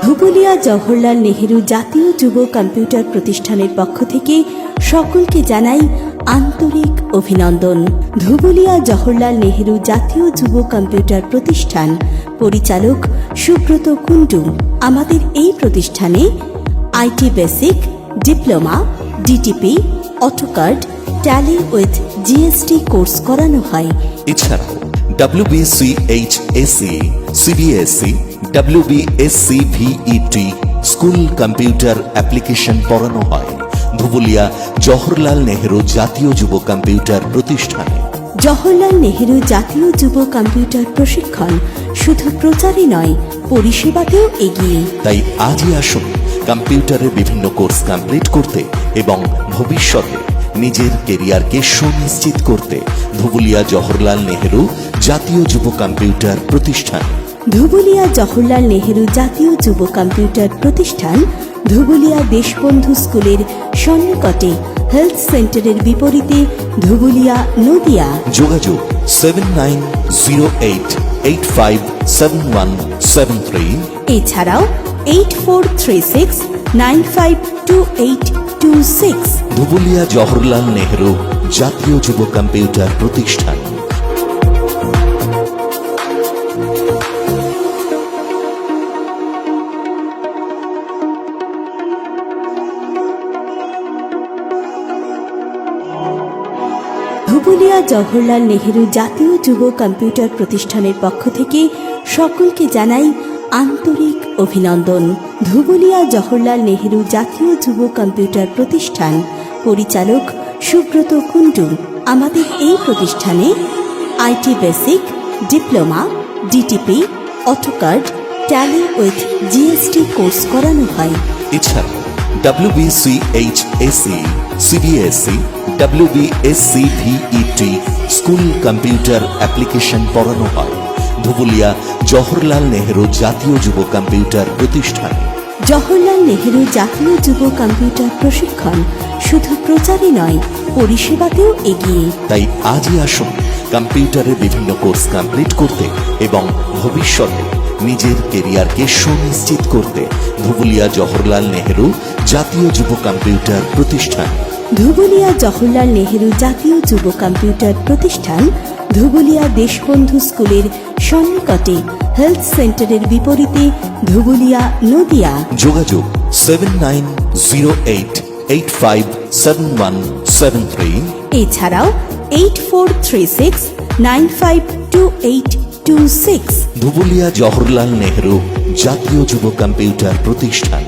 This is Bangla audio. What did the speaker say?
ধুবুলিয়া জওহরলাল নেহেরু জাতীয় যুব কম্পিউটার প্রতিষ্ঠানের পক্ষ থেকে সকলকে জানাই আন্তরিক অভিনন্দন। ধুবুলিয়া জওহরলাল নেহেরু জাতীয় যুব কম্পিউটার প্রতিষ্ঠান পরিচালক সুব্রত কুণ্ডু। আমাদের এই প্রতিষ্ঠানে IT basic, diploma, DTP, AutoCAD, Tally with GST course করানো হয়। এছাড়াও WBSc HSE, CBSE, WBSc VET school computer application পড়ানো হয় ধুবুলিয়া জওহরলাল নেহেরু জাতীয় যুব কম্পিউটার প্রতিষ্ঠানে। জওহরলাল নেহেরু জাতীয় যুব কম্পিউটার প্রশিক্ষণ শুধু প্রচারই নয়, পরিষেবাতেও এগিয়ে। তাই আজই আসুন কম্পিউটারের বিভিন্ন কোর্স কমপ্লিট করতে এবং ভবিষ্যতে নিজের কেরিয়ারকে সুনিশ্চিত করতে ধুবুলিয়া জওহরলাল নেহেরু জাতীয় যুব কম্পিউটার প্রতিষ্ঠান। ধুবুলিয়া জওহরলাল নেহেরু জাতীয় যুব কম্পিউটার প্রতিষ্ঠান ধুবুলিয়া দেশবন্ধু স্কুলের সন্নিকটে, হেলথ সেন্টারের বিপরীতে, ধুবুলিয়া, নদিয়া। যোগাযোগ 7908857173। এছাড়াও 8436952826। ধুবুলিয়া জওহরলাল নেহেরু জাতীয় যুব কম্পিউটার প্রতিষ্ঠান। ধুবুলিয়া জওহরলাল নেহেরু জাতীয় যুব কম্পিউটার প্রতিষ্ঠানের পক্ষ থেকে সকলকে জানাই আন্তরিক অভিনন্দন। ধুবুলিয়া জওহরলাল নেহেরু জাতীয় যুব কম্পিউটার প্রতিষ্ঠান পরিচালক সুব্রত কুণ্ডু। আমাদের এই প্রতিষ্ঠানে IT basic, diploma, DTP, AutoCAD, Tally with GST course করানো হয়। এছাড়া WBSc HSE, CBSE, WBSc VET school computer application পড়ানো হয় ধুবুলিয়া জওহরলাল নেহেরু জাতীয় যুব কম্পিউটার প্রতিষ্ঠান। জওহরলাল নেহেরু জাতীয় যুব কম্পিউটার প্রশিক্ষণ শুধু প্রচারই নয়, পরিষেবাতেও এগিয়ে। তাই আজই আসুন কম্পিউটারের বিভিন্ন কোর্স কমপ্লিট করতে এবং ভবিষ্যতে নিজের কেরিয়ারকে সুনিশ্চিত করতে ধুবুলিয়া জওহরলাল নেহেরু জাতীয় যুব কম্পিউটার প্রতিষ্ঠান। ধুবুলিয়া জওহরলাল নেহেরু জাতীয় যুব কম্পিউটার প্রতিষ্ঠান ধুবুলিয়া দেশবন্ধু স্কুলের সন্নিকটে, হেলথ সেন্টারের বিপরীতে, ধুবুলিয়া, নদিয়া। যোগাযোগ 7908857173। এছাড়াও 8436952826। ধুবুলিয়া জওহরলাল নেহেরু জাতীয় যুব কম্পিউটার প্রতিষ্ঠান।